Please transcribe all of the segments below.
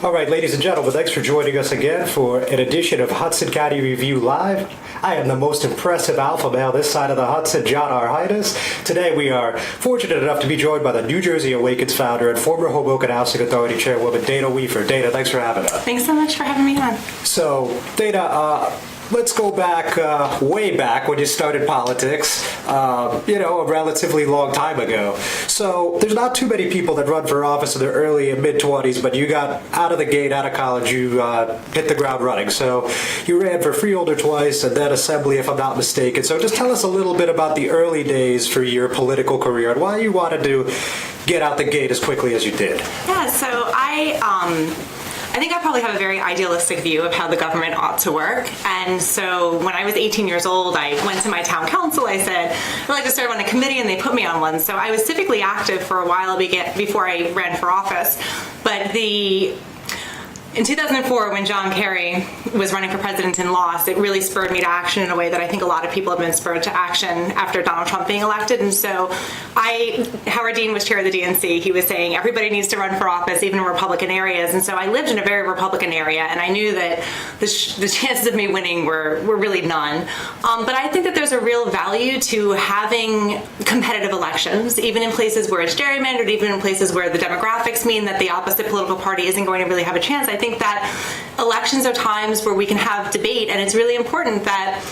All right, ladies and gentlemen, thanks for joining us again for an edition of Hudson County Review Live. I am the most impressive alpha male this side of the Hudson, John R. Haidas. Today we are fortunate enough to be joined by the New Jersey Awakens founder and former Hoboken Housing Authority chairwoman, Dana Wefer. Dana, thanks for having us. Thanks so much for having me on. So, Dana, let's go back, way back when you started politics, a relatively long time ago. So there's not too many people that run for office in their early and mid-20s, but you got out of the gate, out of college, you hit the ground running. So you ran for freeholder twice and then assembly, if I'm not mistaken. So just tell us a little bit about the early days for your political career and why you wanted to get out the gate as quickly as you did. Yeah, so I think I probably have a very idealistic view of how the government ought to work. And so when I was 18 years old, I went to my town council. I said, I'd like to serve on a committee, and they put me on one. So I was civically active for a while before I ran for office. But in 2004, when John Kerry was running for president and lost, it really spurred me to action in a way that I think a lot of people have been spurred to action after Donald Trump being elected. And so Howard Dean was chair of the DNC. He was saying everybody needs to run for office, even in Republican areas. And so I lived in a very Republican area, and I knew that the chances of me winning were really none. But I think that there's a real value to having competitive elections, even in places where it's gerrymandered, even in places where the demographics mean that the opposite political party isn't going to really have a chance. I think that elections are times where we can have debate, and it's really important that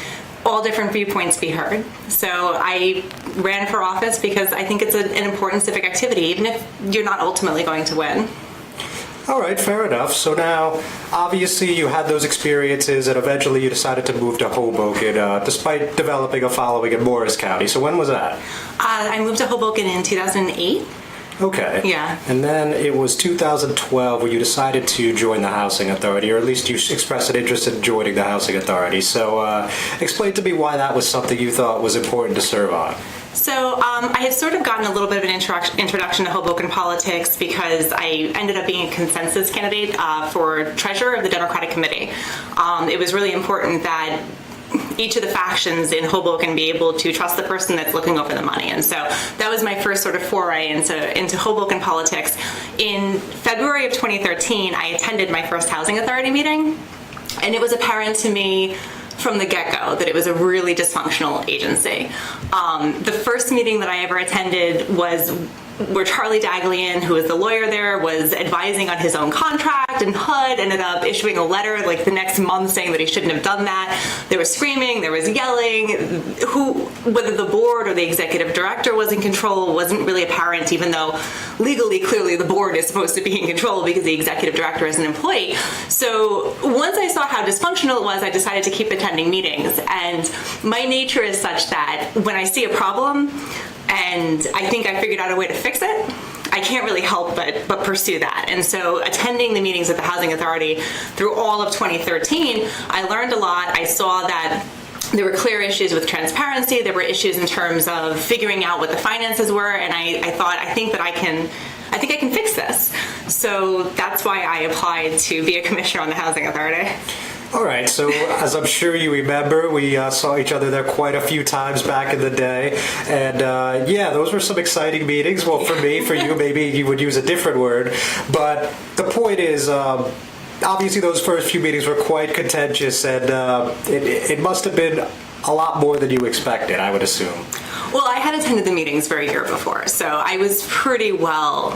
all different viewpoints be heard. So I ran for office because I think it's an important civic activity, even if you're not ultimately going to win. All right, fair enough. So now, obviously, you had those experiences, and eventually you decided to move to Hoboken, despite developing a following in Morris County. So when was that? I moved to Hoboken in 2008. Okay. Yeah. And then it was 2012 where you decided to join the Housing Authority, or at least you expressed an interest in joining the Housing Authority. So explain to me why that was something you thought was important to serve on. So I had sort of gotten a little bit of an introduction to Hoboken politics because I ended up being a consensus candidate for treasurer of the Democratic Committee. It was really important that each of the factions in Hoboken be able to trust the person that's looking over the money. And so that was my first sort of foray into Hoboken politics. In February of 2013, I attended my first Housing Authority meeting, and it was apparent to me from the get-go that it was a really dysfunctional agency. The first meeting that I ever attended was where Charlie Daglian, who was the lawyer there, was advising on his own contract, and HUD ended up issuing a letter like the next month saying that he shouldn't have done that. There was screaming, there was yelling. Whether the board or the executive director was in control wasn't really apparent, even though legally, clearly, the board is supposed to be in control because the executive director is an employee. So once I saw how dysfunctional it was, I decided to keep attending meetings. And my nature is such that when I see a problem, and I think I figured out a way to fix it, I can't really help but pursue that. And so attending the meetings at the Housing Authority through all of 2013, I learned a lot. I saw that there were clear issues with transparency. There were issues in terms of figuring out what the finances were. And I thought, I think I can fix this. So that's why I applied to be a commissioner on the Housing Authority. All right, so as I'm sure you remember, we saw each other there quite a few times back in the day. And those were some exciting meetings. Well, for me, for you, maybe you would use a different word. But the point is, obviously those first few meetings were quite contentious, and it must have been a lot more than you expected, I would assume. Well, I had attended the meetings for a year before, so I was pretty well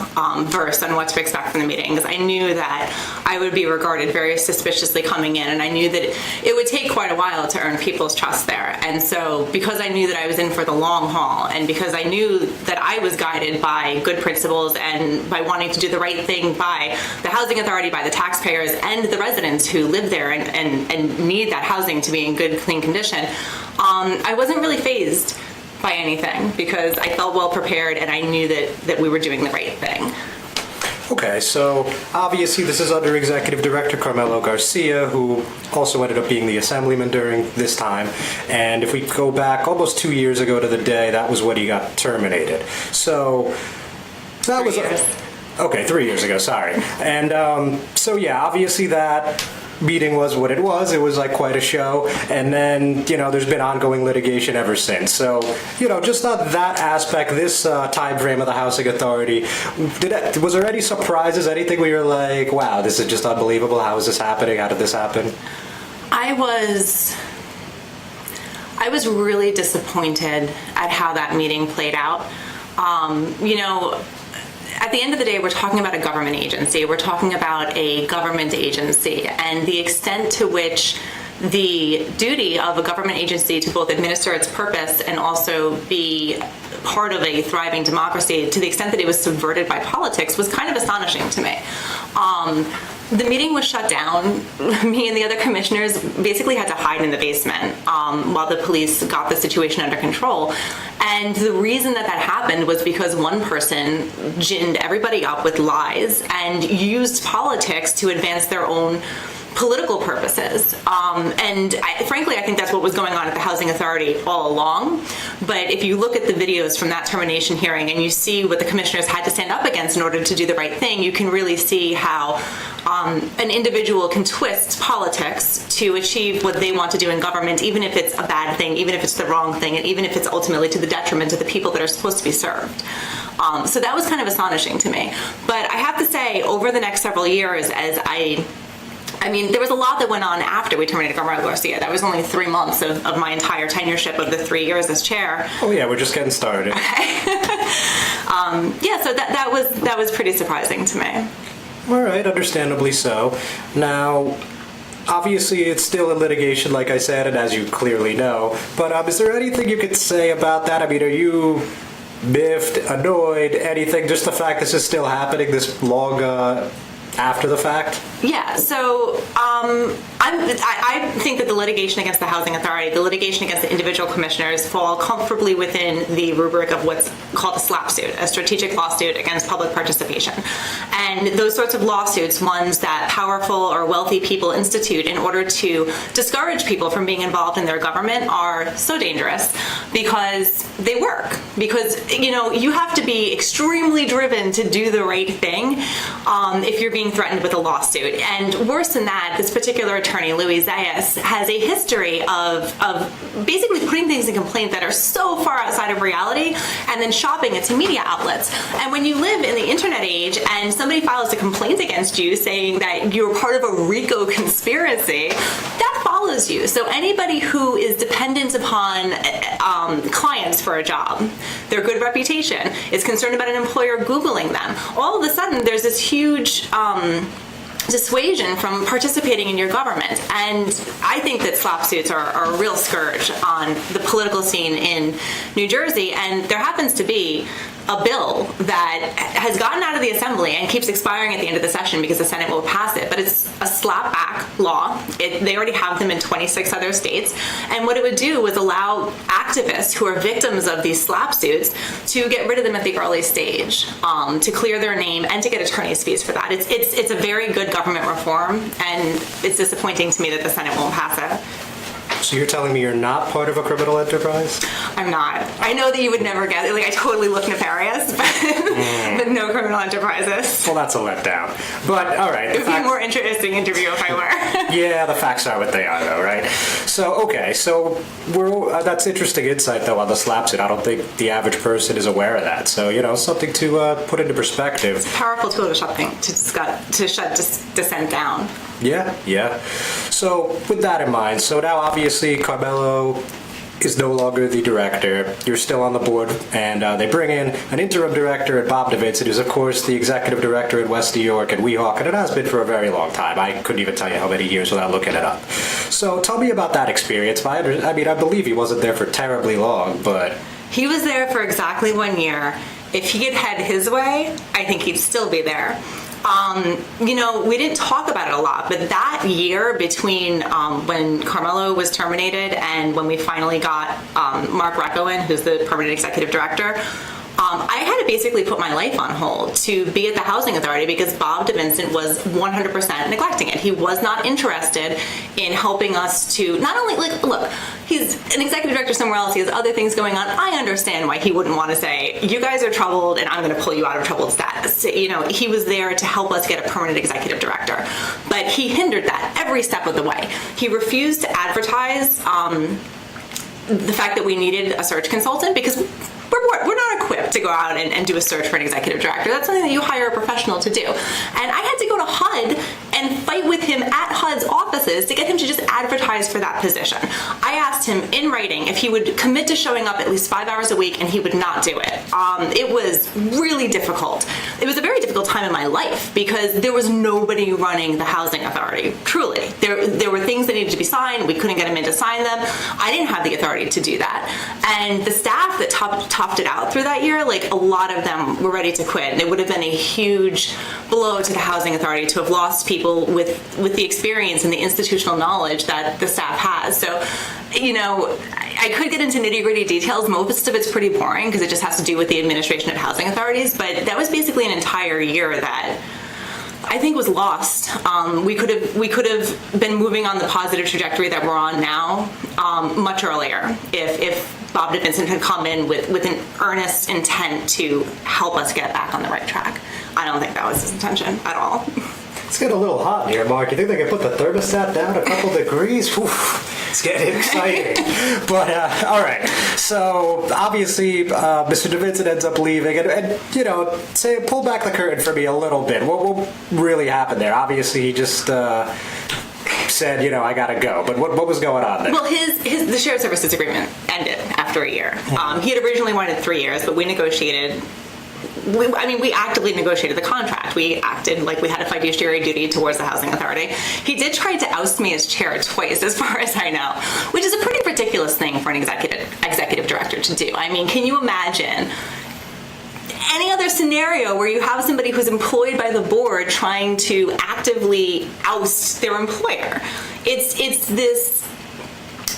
versed on what to expect from the meetings. I knew that I would be regarded very suspiciously coming in, and I knew that it would take quite a while to earn people's trust there. And so because I knew that I was in for the long haul, and because I knew that I was guided by good principles and by wanting to do the right thing by the Housing Authority, by the taxpayers, and the residents who live there and need that housing to be in good, clean condition, I wasn't really fazed by anything because I felt well prepared and I knew that we were doing the right thing. Okay, so obviously this is under Executive Director Carmelo Garcia, who also ended up being the assemblyman during this time. And if we go back almost 2 years ago to the day, that was when he got terminated. So that 3 years. Okay, 3 years ago, sorry. And obviously that meeting was what it was. It was like quite a show. And then, there's been ongoing litigation ever since. So, just on that aspect, this time frame of the Housing Authority, was there any surprises, anything where you're like, wow, this is just unbelievable. How is this happening? How did this happen? I was really disappointed at how that meeting played out. At the end of the day, we're talking about a government agency. We're talking about a government agency, and the extent to which the duty of a government agency to both administer its purpose and also be part of a thriving democracy, to the extent that it was subverted by politics, was kind of astonishing to me. The meeting was shut down. Me and the other commissioners basically had to hide in the basement while the police got the situation under control. And the reason that happened was because one person ginned everybody up with lies and used politics to advance their own political purposes. Frankly, I think that's what was going on at the Housing Authority all along. But if you look at the videos from that termination hearing and you see what the commissioners had to stand up against in order to do the right thing, you can really see how an individual can twist politics to achieve what they want to do in government, even if it's a bad thing, even if it's the wrong thing, and even if it's ultimately to the detriment of the people that are supposed to be served. So that was kind of astonishing to me. But I have to say, over the next several years, there was a lot that went on after we terminated Carmelo Garcia. That was only 3 months of my entire tenureship of the 3 years as chair. Oh yeah, we're just getting started. Okay. So that was pretty surprising to me. All right, understandably so. Now, obviously, it's still in litigation, like I said, and as you clearly know. But is there anything you could say about that? Are you miffed, annoyed, anything? Just the fact this is still happening this long after the fact? Yeah, so I think that the litigation against the Housing Authority, the litigation against the individual commissioners fall comfortably within the rubric of what's called a SLAPP suit, a strategic lawsuit against public participation. And those sorts of lawsuits, ones that powerful or wealthy people institute in order to discourage people from being involved in their government, are so dangerous because they work. Because, you have to be extremely driven to do the right thing if you're being threatened with a lawsuit. And worse than that, this particular attorney, Louis Zayas, has a history of basically putting things in complaint that are so far outside of reality and then shopping it to media outlets. And when you live in the internet age and somebody files a complaint against you saying that you're part of a RICO conspiracy, that follows you. So anybody who is dependent upon clients for a job, their good reputation, is concerned about an employer Googling them, all of a sudden there's this huge dissuasion from participating in your government. And I think that SLAPP suits are a real scourge on the political scene in New Jersey. And there happens to be a bill that has gotten out of the Assembly and keeps expiring at the end of the session because the Senate won't pass it. But it's a slapback law. They already have them in 26 other states. And what it would do was allow activists who are victims of these SLAPP suits to get rid of them at the early stage, to clear their name and to get attorney's fees for that. It's a very good government reform, and it's disappointing to me that the Senate won't pass it. So you're telling me you're not part of a criminal enterprise? I'm not. I know that you would never guess. I totally look nefarious, but no criminal enterprises. Well, that's a letdown. But, all right. It would be a more interesting interview if I were. Yeah, the facts are what they are, though, right? So, okay. So, that's interesting insight, though, on the SLAPP suit. I don't think the average person is aware of that. So, something to put into perspective. It's a powerful tool to shut dissent down. Yeah. So, with that in mind, so now obviously Carmelo is no longer the director. You're still on the board, and they bring in an interim director, Bob Davidson, who's of course the executive director in West New York and Weehawken, and it has been for a very long time. I couldn't even tell you how many years without looking it up. So, tell me about that experience. I believe he wasn't there for terribly long, but he was there for exactly 1 year. If he had had his way, I think he'd still be there. We didn't talk about it a lot, but that year between when Carmelo was terminated and when we finally got Mark Recco in, who's the permanent executive director, I had to basically put my life on hold to be at the Housing Authority because Bob DeVincent was 100% neglecting it. He was not interested in helping us to not only, like, look, he's an executive director somewhere else, he has other things going on. I understand why he wouldn't want to say, you guys are troubled and I'm going to pull you out of troubled status. You know, he was there to help us get a permanent executive director. But he hindered that every step of the way. He refused to advertise the fact that we needed a search consultant because we're not equipped to go out and do a search for an executive director. That's something that you hire a professional to do. And I had to go to HUD and fight with him at HUD's offices to get him to just advertise for that position. I asked him in writing if he would commit to showing up at least 5 hours a week, and he would not do it. It was really difficult. It was a very difficult time in my life because there was nobody running the Housing Authority, truly. There were things that needed to be signed. We couldn't get him in to sign them. I didn't have the authority to do that. And the staff that topped it out through that year, like a lot of them were ready to quit. And it would have been a huge blow to the Housing Authority to have lost people with the experience and the institutional knowledge that the staff has. So, you know, I could get into nitty-gritty details. Most of it's pretty boring because it just has to do with the administration of housing authorities. But that was basically an entire year that I think was lost. We could have been moving on the positive trajectory that we're on now much earlier if Bob DeVincent had come in with an earnest intent to help us get back on the right track. I don't think that was his intention at all. It's getting a little hot here, Mark. You think they can put the thermostat down a couple degrees? Oof, it's getting exciting. But, all right. So, obviously, Mr. DeVincent ends up leaving. And, you know, pull back the curtain for me a little bit. What really happened there? Obviously, he just said, you know, I gotta go. But what was going on there? Well, the shared services agreement ended after a year. He had originally wanted 3 years, but we negotiated. We actively negotiated the contract. We acted like we had a fiduciary duty towards the Housing Authority. He did try to oust me as chair twice, as far as I know, which is a pretty ridiculous thing for an executive director to do. I mean, can you imagine any other scenario where you have somebody who's employed by the board trying to actively oust their employer? It's this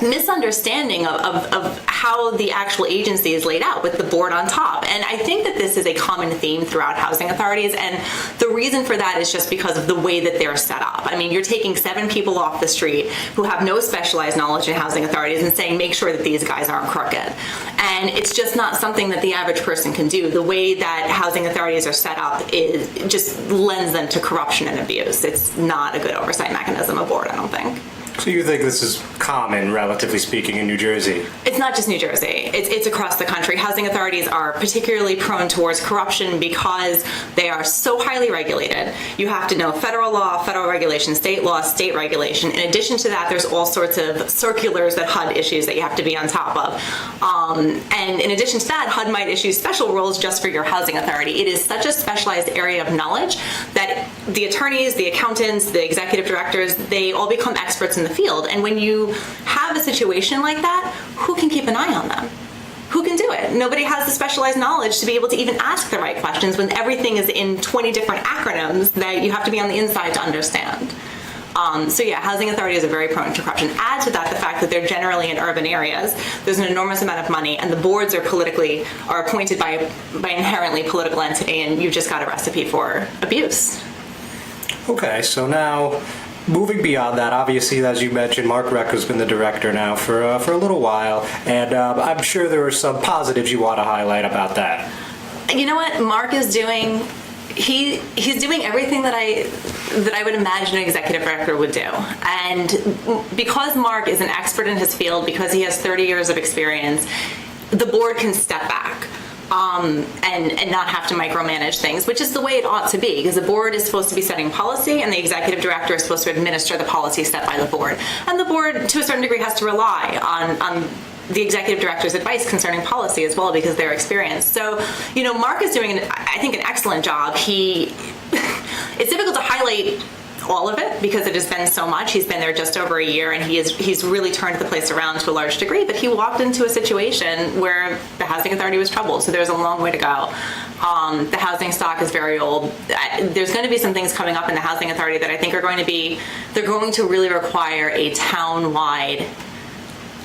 misunderstanding of how the actual agency is laid out with the board on top. And I think that this is a common theme throughout housing authorities, and the reason for that is just because of the way that they're set up. I mean, you're taking 7 people off the street who have no specialized knowledge in housing authorities and saying, make sure that these guys aren't crooked. And it's just not something that the average person can do. The way that housing authorities are set up it just lends them to corruption and abuse. It's not a good oversight mechanism, a board, I don't think. So you think this is common, relatively speaking, in New Jersey? It's not just New Jersey. It's across the country. Housing authorities are particularly prone towards corruption because they are so highly regulated. You have to know federal law, federal regulation, state law, state regulation. In addition to that, there's all sorts of circulars that HUD issues that you have to be on top of. And in addition to that, HUD might issue special rules just for your housing authority. It is such a specialized area of knowledge that the attorneys, the accountants, the executive directors, they all become experts in the field. And when you have a situation like that, who can keep an eye on them? Who can do it? Nobody has the specialized knowledge to be able to even ask the right questions when everything is in 20 different acronyms that you have to be on the inside to understand. So yeah, housing authorities are very prone to corruption. Add to that the fact that they're generally in urban areas. There's an enormous amount of money, and the boards are appointed by inherently political entity, and you've just got a recipe for abuse. Okay, so now, moving beyond that, obviously, as you mentioned, Mark Reck has been the director now for a little while, and I'm sure there are some positives you want to highlight about that. You know what Mark is doing? He's doing everything that I would imagine an executive director would do. And because Mark is an expert in his field, because he has 30 years of experience, the board can step back. And not have to micromanage things, which is the way it ought to be, because the board is supposed to be setting policy and the executive director is supposed to administer the policy set by the board. And the board, to a certain degree, has to rely on the executive director's advice concerning policy as well, because they're experienced. So, you know, Mark is doing, I think, an excellent job. It's difficult to highlight all of it because it has been so much. He's been there just over a year, and he's really turned the place around to a large degree, but he walked into a situation where the housing authority was troubled, so there's a long way to go. The housing stock is very old. There's going to be some things coming up in the housing authority that I think they're going to really require a town-wide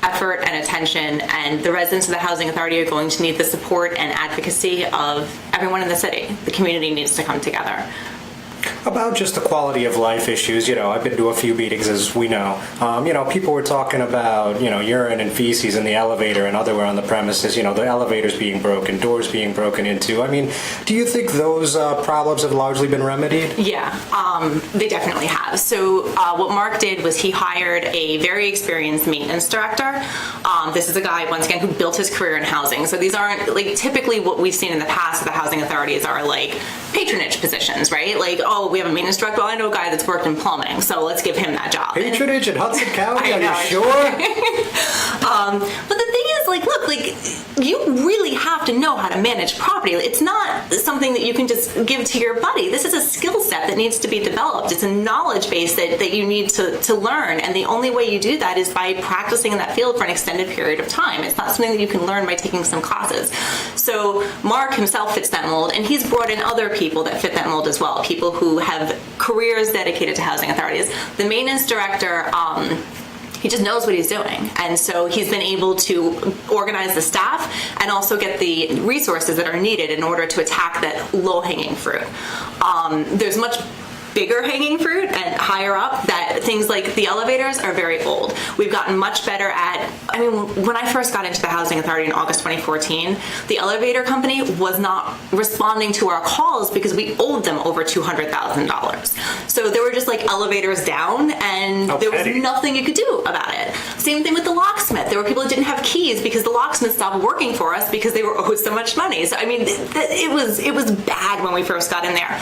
effort and attention, and the residents of the Housing Authority are going to need the support and advocacy of everyone in the city. The community needs to come together. About just the quality of life issues, I've been to a few meetings, as we know. People were talking about, urine and feces in the elevator and otherwhere on the premises, the elevators being broken, doors being broken into. I mean, do you think those problems have largely been remedied? Yeah, they definitely have. So what Mark did was he hired a very experienced maintenance director. This is a guy, once again, who built his career in housing. So these aren't, typically what we've seen in the past of the housing authorities are, patronage positions, right? Oh, we have a maintenance director. Well, I know a guy that's worked in plumbing, so let's give him that job. Patronage in Hudson County? Are you sure? But the thing is, look, you really have to know how to manage property. It's not something that you can just give to your buddy. This is a skill set that needs to be developed. It's a knowledge base that you need to learn, and the only way you do that is by practicing in that field for an extended period of time. It's not something that you can learn by taking some classes. So Mark himself fits that mold, and he's brought in other people that fit that mold as well, people who have careers dedicated to housing authorities. The maintenance director, he just knows what he's doing. And so he's been able to organize the staff and also get the resources that are needed in order to attack that low-hanging fruit. There's much bigger hanging fruit and higher up that things like the elevators are very old. We've gotten much better at, when I first got into the Housing Authority in August 2014, the elevator company was not responding to our calls because we owed them over $200,000. So they were just elevators down, and there was nothing you could do about it. Same thing with the locksmith. There were people that didn't have keys because the locksmith stopped working for us because they were owed so much money. So it was bad when we first got in there.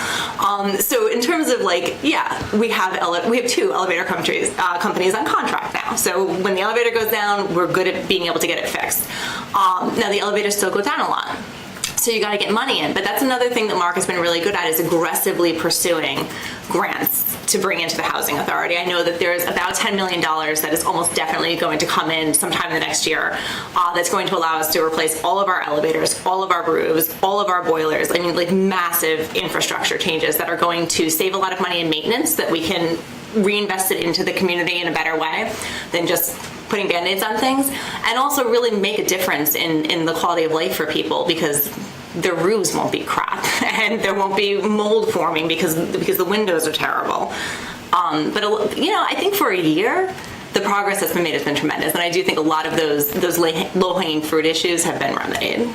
So in terms of we have two elevator companies on contract now. So when the elevator goes down, we're good at being able to get it fixed. Now the elevators still go down a lot. So you got to get money in. But that's another thing that Mark has been really good at, is aggressively pursuing grants to bring into the Housing Authority. I know that there's about $10 million that is almost definitely going to come in sometime in the next year, that's going to allow us to replace all of our elevators, all of our roofs, all of our boilers. Massive infrastructure changes that are going to save a lot of money in maintenance that we can reinvest it into the community in a better way than just putting Band-Aids on things, and also really make a difference in the quality of life for people, because their roofs won't be crap and there won't be mold forming because the windows are terrible. But I think for a year, the progress that's been made has been tremendous, and I do think a lot of those low-hanging fruit issues have been remedied.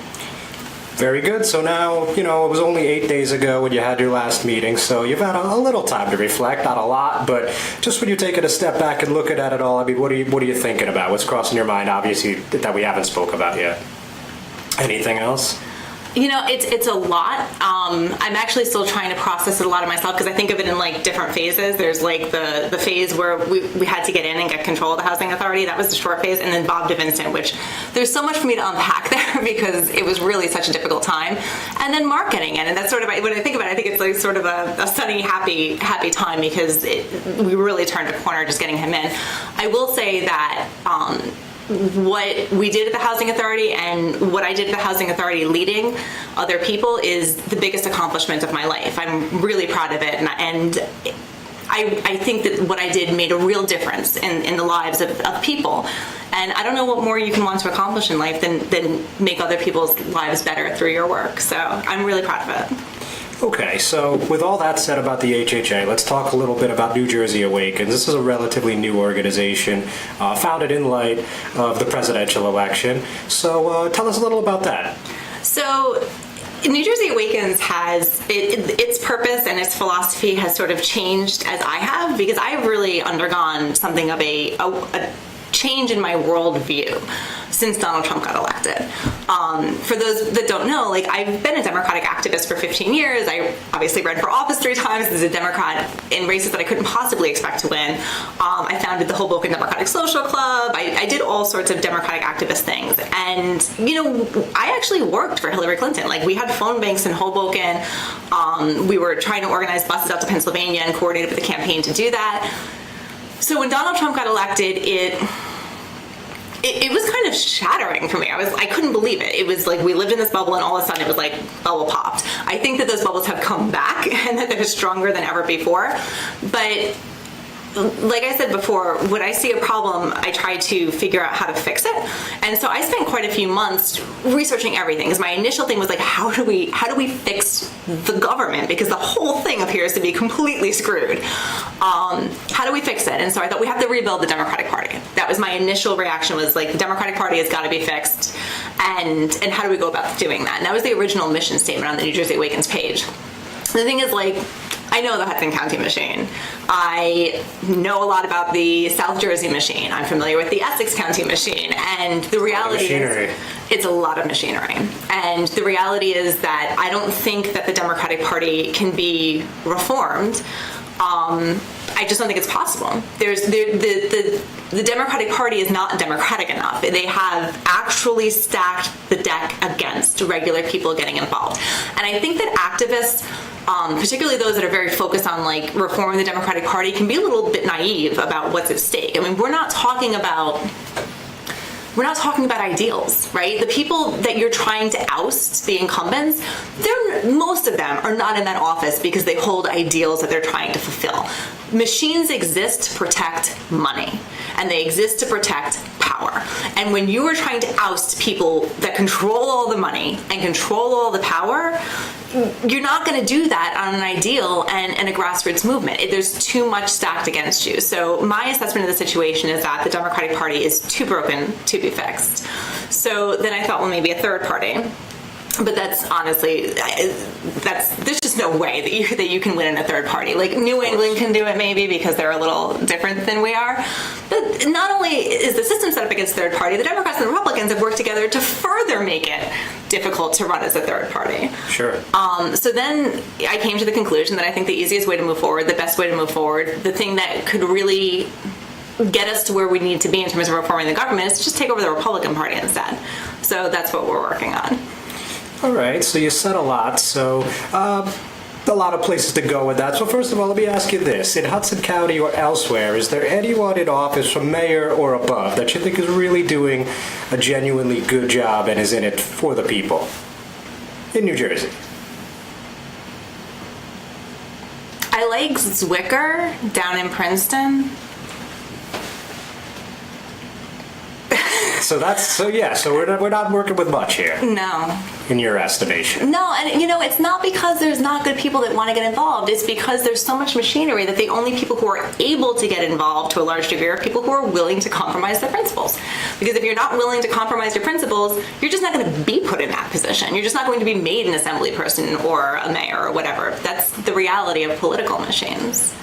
Very good. So now, it was only 8 days ago when you had your last meeting, so you've had a little time to reflect, not a lot, but just when you're taking a step back and looking at it all, what are you thinking about? What's crossing your mind, obviously, that we haven't spoke about yet? Anything else? It's a lot. I'm actually still trying to process it a lot of myself, because I think of it in different phases. There's the phase where we had to get in and get control of the Housing Authority. That was the short phase. And then Bob DeVincent, which there's so much for me to unpack there because it was really such a difficult time. And then Mark getting in. And that's sort of, when I think about it, I think it's sort of a sunny, happy time, because we really turned a corner just getting him in. I will say that what we did at the Housing Authority and what I did at the Housing Authority leading other people is the biggest accomplishment of my life. I'm really proud of it, and I think that what I did made a real difference in the lives of people. And I don't know what more you can want to accomplish in life than make other people's lives better through your work. So I'm really proud of it. Okay, so with all that said about the HHA, let's talk a little bit about New Jersey Awakens. This is a relatively new organization, founded in light of the presidential election. So tell us a little about that. So New Jersey Awakens has, its purpose and its philosophy has sort of changed as I have, because I've really undergone something of a change in my worldview since Donald Trump got elected. For those that don't know, I've been a Democratic activist for 15 years. I obviously ran for office 3 times as a Democrat in races that I couldn't possibly expect to win. I founded the Hoboken Democratic Social Club. I did all sorts of Democratic activist things. And, I actually worked for Hillary Clinton. We had phone banks in Hoboken. We were trying to organize buses out to Pennsylvania and coordinated with the campaign to do that. So when Donald Trump got elected, it was kind of shattering for me. I couldn't believe it. It was we lived in this bubble, and all of a sudden it was bubble popped. I think that those bubbles have come back and that they're stronger than ever before. But like I said before, when I see a problem, I try to figure out how to fix it. And so I spent quite a few months researching everything, because my initial thing was like, how do we fix the government? Because the whole thing appears to be completely screwed. How do we fix it? And so I thought we have to rebuild the Democratic Party. That was my initial reaction, was like, the Democratic Party has got to be fixed. And how do we go about doing that? And that was the original mission statement on the New Jersey Awakens page. The thing is, like, I know the Hudson County machine. I know a lot about the South Jersey machine. I'm familiar with the Essex County machine. And the reality is, it's a lot of machinery. And the reality is that I don't think that the Democratic Party can be reformed. I just don't think it's possible. The Democratic Party is not democratic enough. They have actually stacked the deck against regular people getting involved. And I think that activists, particularly those that are very focused on like reforming the Democratic Party, can be a little bit naive about what's at stake. I mean, we're not talking about ideals, right? The people that you're trying to oust, the incumbents, most of them are not in that office because they hold ideals that they're trying to fulfill. Machines exist to protect money, and they exist to protect power. And when you are trying to oust people that control all the money and control all the power, you're not going to do that on an ideal and a grassroots movement. There's too much stacked against you. So my assessment of the situation is that the Democratic Party is too broken to be fixed. So then I thought, well, maybe a third party. But that's honestly, there's just no way that you can win in a third party. Like New England can do it maybe because they're a little different than we are. But not only is the system set up against third party, the Democrats and the Republicans have worked together to further make it difficult to run as a third party. Sure. So then I came to the conclusion that I think the easiest way to move forward, the best way to move forward, the thing that could really get us to where we need to be in terms of reforming the government is to just take over the Republican Party instead. So that's what we're working on. All right, so you said a lot, so a lot of places to go with that. So first of all, let me ask you this. In Hudson County or elsewhere, is there anyone in office from mayor or above that you think is really doing a genuinely good job and is in it for the people in New Jersey? I like Zwicker down in Princeton. So we're not working with much here. No. In your estimation. No, and it's not because there's not good people that want to get involved. It's because there's so much machinery that the only people who are able to get involved to a large degree are people who are willing to compromise their principles. Because if you're not willing to compromise your principles, you're just not going to be put in that position. You're just not going to be made an assembly person or a mayor or whatever. That's the reality of political machines.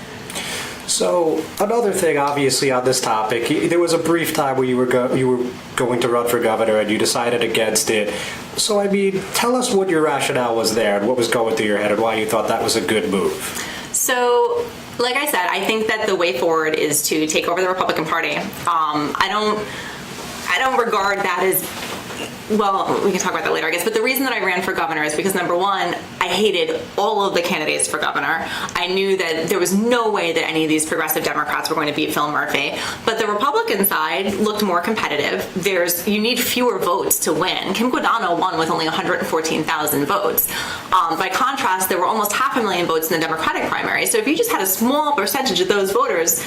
So another thing, obviously, on this topic, there was a brief time where you were going to run for governor and you decided against it. So, I mean, tell us what your rationale was there and what was going through your head and why you thought that was a good move. So, like I said, I think that the way forward is to take over the Republican Party. I don't regard that as, well, we can talk about that later, I guess. But the reason that I ran for governor is because, number one, I hated all of the candidates for governor. I knew that there was no way that any of these progressive Democrats were going to beat Phil Murphy. But the Republican side looked more competitive. You need fewer votes to win. Kim Guadagno won with only 114,000 votes. By contrast, there were almost 500,000 votes in the Democratic primary. So if you just had a small percentage of those voters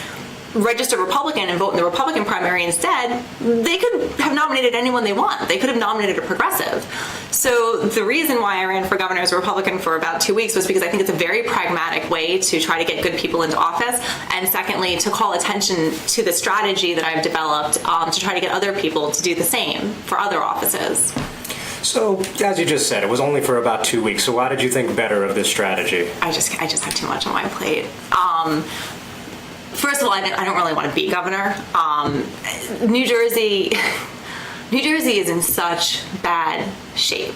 register Republican and vote in the Republican primary instead, they could have nominated anyone they want. They could have nominated a progressive. So the reason why I ran for governor as a Republican for about 2 weeks was because I think it's a very pragmatic way to try to get good people into office, and secondly, to call attention to the strategy that I've developed to try to get other people to do the same for other offices. So, as you just said, it was only for about 2 weeks. So why did you think better of this strategy? I just had too much on my plate. First of all, I don't really want to be governor. New Jersey is in such bad shape.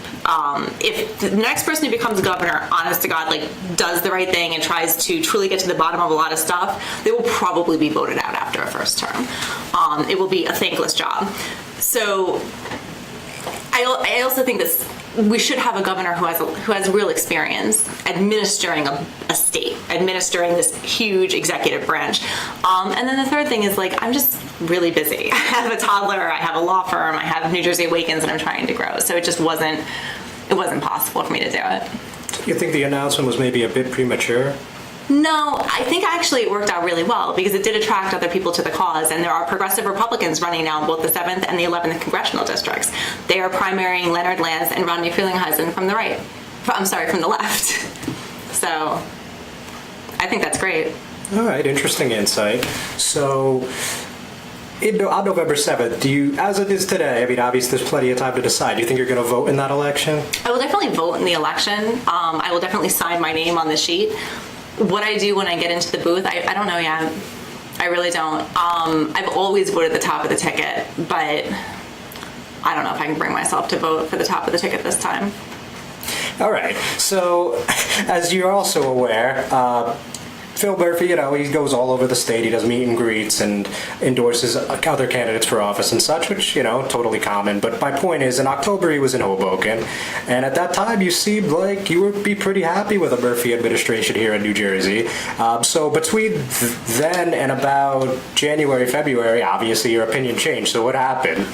If the next person who becomes governor, honest to God, does the right thing and tries to truly get to the bottom of a lot of stuff, they will probably be voted out after a first term. It will be a thankless job. So I also think this. We should have a governor who has real experience administering a state, administering this huge executive branch. And then the third thing is, I'm just really busy. I have a toddler, I have a law firm, I have New Jersey Awakens that I'm trying to grow. So it just wasn't possible for me to do it. You think the announcement was maybe a bit premature? No, I think actually it worked out really well because it did attract other people to the cause, and there are progressive Republicans running now in both the 7th and the 11th congressional districts. They are primarying Leonard Lance and Rodney Frelinghuysen from the from the left. So I think that's great. All right, interesting insight. So, on November 7th, do you, as it is today, I mean, obviously there's plenty of time to decide. Do you think you're going to vote in that election? I will definitely vote in the election. I will definitely sign my name on the sheet. What I do when I get into the booth, I don't know yet. I really don't. I've always voted the top of the ticket, but I don't know if I can bring myself to vote for the top of the ticket this time. All right. So, as you're also aware, Phil Murphy, he goes all over the state. He does meet and greets and endorses other candidates for office and such, which, totally common. But my point is, in October, he was in Hoboken. And at that time, you seemed like you would be pretty happy with the Murphy administration here in New Jersey. So between then and about January, February, obviously your opinion changed. So what happened?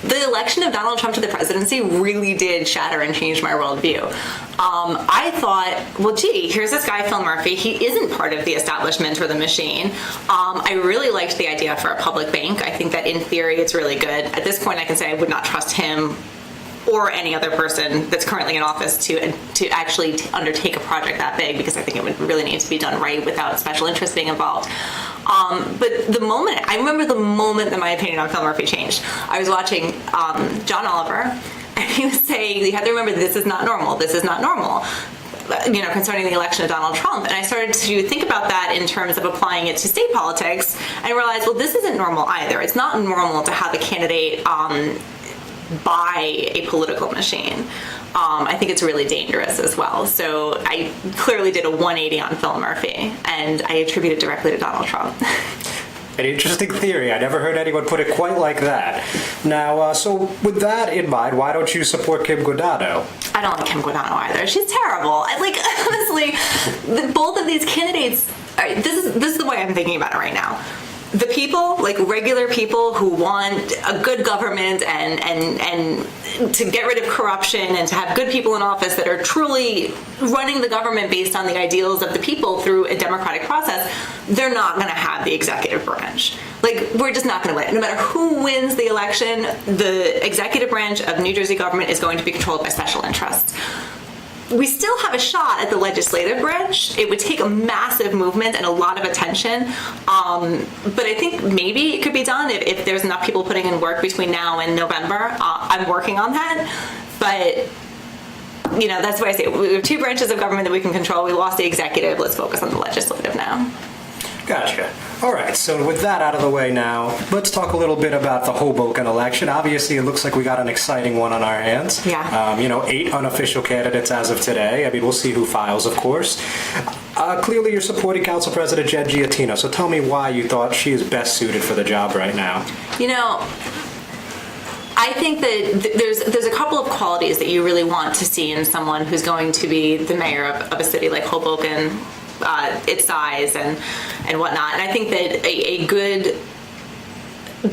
The election of Donald Trump to the presidency really did shatter and change my worldview. I thought, well, gee, here's this guy, Phil Murphy. He isn't part of the establishment or the machine. I really liked the idea for a public bank. I think that in theory it's really good. At this point, I can say I would not trust him or any other person that's currently in office to actually undertake a project that big, because I think it would really need to be done right without special interest being involved. But I remember the moment that my opinion on Phil Murphy changed. I was watching John Oliver, and he was saying, you have to remember, this is not normal, concerning the election of Donald Trump. And I started to think about that in terms of applying it to state politics, and realized, well, this isn't normal either. It's not normal to have a candidate by a political machine. I think it's really dangerous as well. So I clearly did a 180 on Phil Murphy, and I attribute it directly to Donald Trump. An interesting theory. I never heard anyone put it quite like that. Now, so with that in mind, why don't you support Kim Guadagno? I don't like Kim Guadagno either. She's terrible. Honestly, both of these candidates, this is the way I'm thinking about it right now. The people, like regular people who want a good government and to get rid of corruption and to have good people in office that are truly running the government based on the ideals of the people through a democratic process, they're not going to have the executive branch. We're just not going to win. No matter who wins the election, the executive branch of New Jersey government is going to be controlled by special interests. We still have a shot at the legislative branch. It would take a massive movement and a lot of attention. But I think maybe it could be done if there's enough people putting in work between now and November. I'm working on that. But, that's why I say we have two branches of government that we can control. We lost the executive. Let's focus on the legislative now. Gotcha. All right, so with that out of the way now, let's talk a little bit about the Hoboken election. Obviously, it looks like we got an exciting one on our hands. Yeah. 8 unofficial candidates as of today. I mean, we'll see who files, of course. Clearly, you're supporting Council President Jen Giattino, so tell me why you thought she is best suited for the job right now. I think that there's a couple of qualities that you really want to see in someone who's going to be the mayor of a city like Hoboken, its size and whatnot. And I think that a good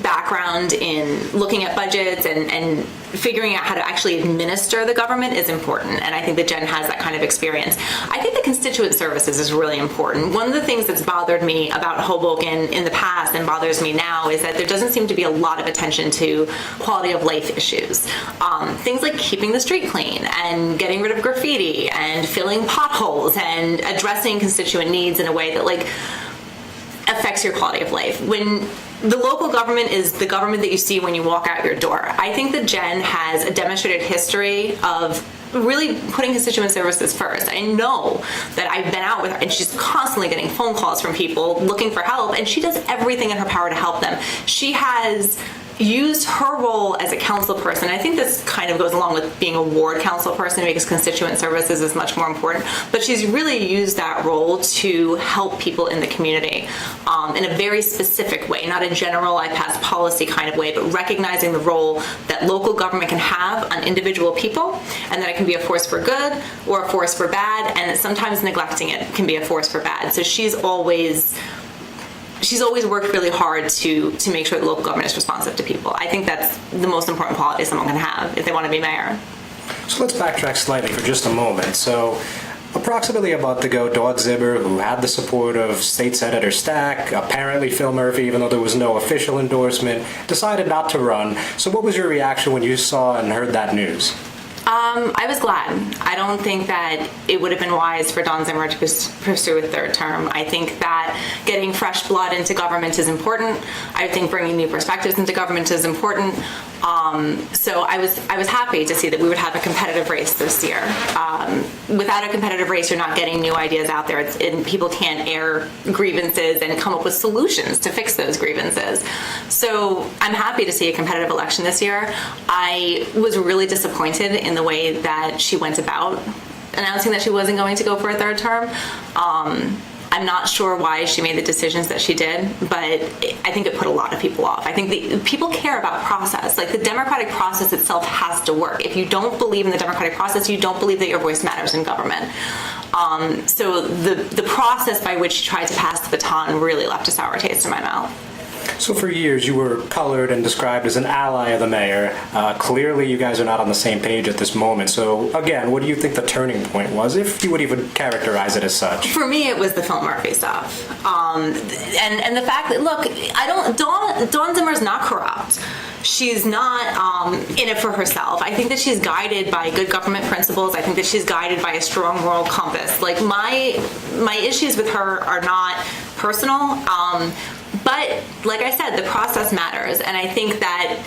background in looking at budgets and figuring out how to actually administer the government is important, and I think that Jen has that kind of experience. I think the constituent services is really important. One of the things that's bothered me about Hoboken in the past and bothers me now is that there doesn't seem to be a lot of attention to quality of life issues. Things like keeping the street clean and getting rid of graffiti and filling potholes and addressing constituent needs in a way that affects your quality of life. When the local government is the government that you see when you walk out your door. I think that Jen has a demonstrated history of really putting constituent services first. I know that I've been out with her and she's constantly getting phone calls from people looking for help, and she does everything in her power to help them. She has used her role as a council person. I think this kind of goes along with being a ward council person because constituent services is much more important, but she's really used that role to help people in the community in a very specific way, not a general I pass policy kind of way, but recognizing the role that local government can have on individual people, and that it can be a force for good or a force for bad, and that sometimes neglecting it can be a force for bad. So she's always worked really hard to make sure that local government is responsive to people. I think that's the most important quality someone can have if they want to be mayor. So let's backtrack slightly for just a moment. So Approximately a month ago, Dawn Zimmer, who had the support of State Senator Stack, apparently Phil Murphy, even though there was no official endorsement, decided not to run. So what was your reaction when you saw and heard that news? I was glad. I don't think that it would have been wise for Dawn Zimmer to pursue a third term. I think that getting fresh blood into government is important. I think bringing new perspectives into government is important. So I was happy to see that we would have a competitive race this year. Without a competitive race, you're not getting new ideas out there, and people can't air grievances and come up with solutions to fix those grievances. So I'm happy to see a competitive election this year. I was really disappointed in the way that she went about announcing that she wasn't going to go for a third term. I'm not sure why she made the decisions that she did, but I think it put a lot of people off. I think people care about process. Like, the democratic process itself has to work. If you don't believe in the democratic process, you don't believe that your voice matters in government. So the process by which she tried to pass the baton really left a sour taste in my mouth. So for years, you were colored and described as an ally of the mayor. Clearly, you guys are not on the same page at this moment. So again, what do you think the turning point was, if you would even characterize it as such? For me, it was the Phil Murphy stuff. And the fact that, look, Dawn Zimmer's not corrupt. She's not in it for herself. I think that she's guided by good government principles. I think that she's guided by a strong moral compass. Like, my issues with her are not personal. But like I said, the process matters. And I think that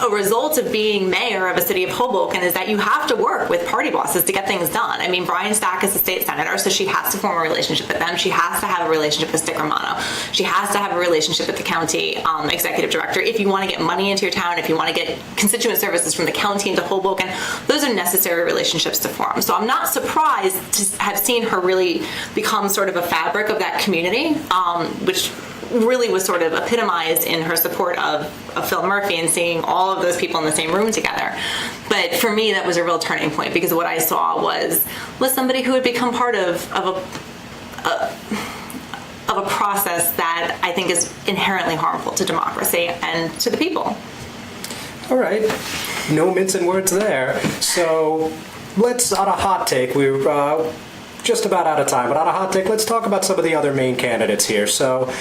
a result of being mayor of a city of Hoboken is that you have to work with party bosses to get things done. I mean, Brian Stack is a state senator, so she has to form a relationship with them. She has to have a relationship with Stick Romano. She has to have a relationship with the county executive director. If you want to get money into your town, if you want to get constituent services from the county into Hoboken, those are necessary relationships to form. So I'm not surprised to have seen her really become sort of a fabric of that community, which really was sort of epitomized in her support of Phil Murphy and seeing all of those people in the same room together. But for me, that was a real turning point, because what I saw was somebody who had become part of a process that I think is inherently harmful to democracy and to the people. All right. No mincing words there. So let's, on a hot take, we're just about out of time, but on a hot take, let's talk about some of the other main candidates here. So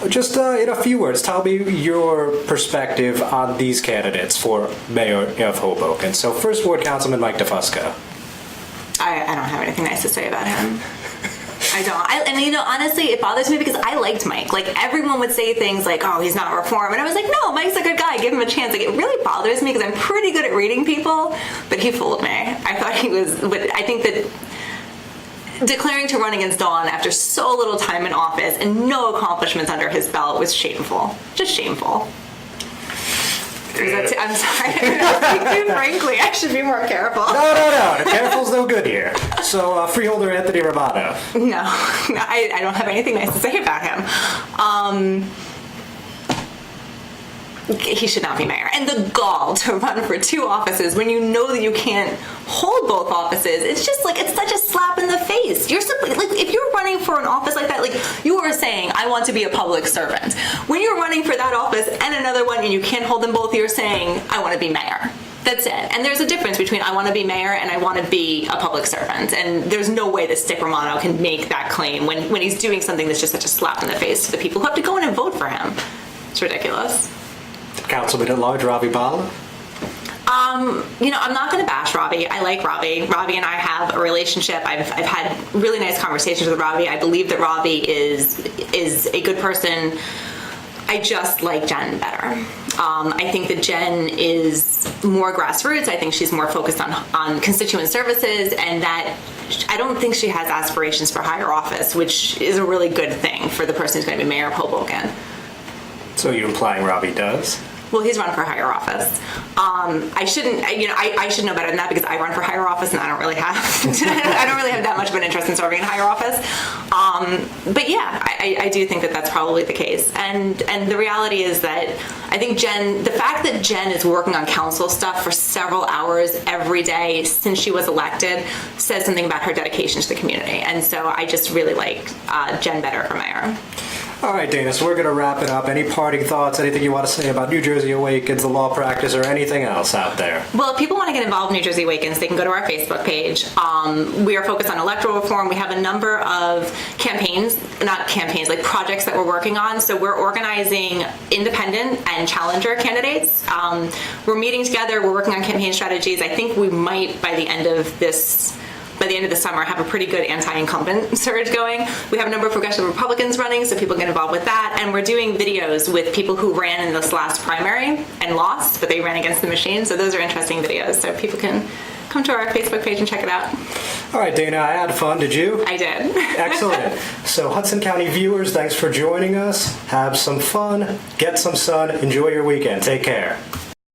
just in a few words, tell me your perspective on these candidates for mayor of Hoboken. So first Ward Councilman Mike DeFusco. I don't have anything nice to say about him. I don't. And honestly, it bothers me because I liked Mike. Like, everyone would say things like, oh, he's not reform. And I was like, no, Mike's a good guy. Give him a chance. Like, it really bothers me because I'm pretty good at reading people, but he fooled me. I thought he was, but I think that declaring to run against Dawn after so little time in office and no accomplishments under his belt was shameful. Just shameful. I'm sorry. Frankly, I should be more careful. No. The careful's no good here. So, freeholder Anthony Romano. No, I don't have anything nice to say about him. He should not be mayor. And the gall to run for two offices when you know that you can't hold both offices, it's just like, it's such a slap in the face. You're like, if you're running for an office like that, like you were saying, I want to be a public servant. When you're running for that office and another one and you can't hold them both, you're saying, I want to be mayor. That's it. And there's a difference between I want to be mayor and I want to be a public servant. And there's no way that Stick Romano can make that claim when he's doing something that's just such a slap in the face to the people who have to go in and vote for him. It's ridiculous. Councilman at large, Ravi Bala. I'm not going to bash Ravi. I like Ravi. Ravi and I have a relationship. I've had really nice conversations with Ravi. I believe that Ravi is a good person. I just like Jen better. I think that Jen is more grassroots. I think she's more focused on constituent services, and that I don't think she has aspirations for higher office, which is a really good thing for the person who's going to be mayor of Hoboken. So you're implying Ravi does? Well, he's run for higher office. I should know better than that because I run for higher office and I don't really have that much of an interest in serving in higher office. But yeah, I do think that that's probably the case. And the reality is that I think the fact that Jen is working on council stuff for several hours every day since she was elected says something about her dedication to the community. And so I just really like Jen better for mayor. All right, Dana, so we're going to wrap it up. Any parting thoughts, anything you want to say about New Jersey Awakens, the law practice, or anything else out there? Well, if people want to get involved in New Jersey Awakens, they can go to our Facebook page. We are focused on electoral reform. We have a number of projects that we're working on. So we're organizing independent and challenger candidates. We're meeting together. We're working on campaign strategies. I think we might, by the end of the summer, have a pretty good anti-incumbent surge going. We have a number of progressive Republicans running, so people get involved with that. And we're doing videos with people who ran in this last primary and lost, but they ran against the machine. So those are interesting videos. So people can come to our Facebook page and check it out. All right, Dana, I had fun. Did you? I did. Excellent. So Hudson County viewers, thanks for joining us. Have some fun, get some sun, enjoy your weekend. Take care.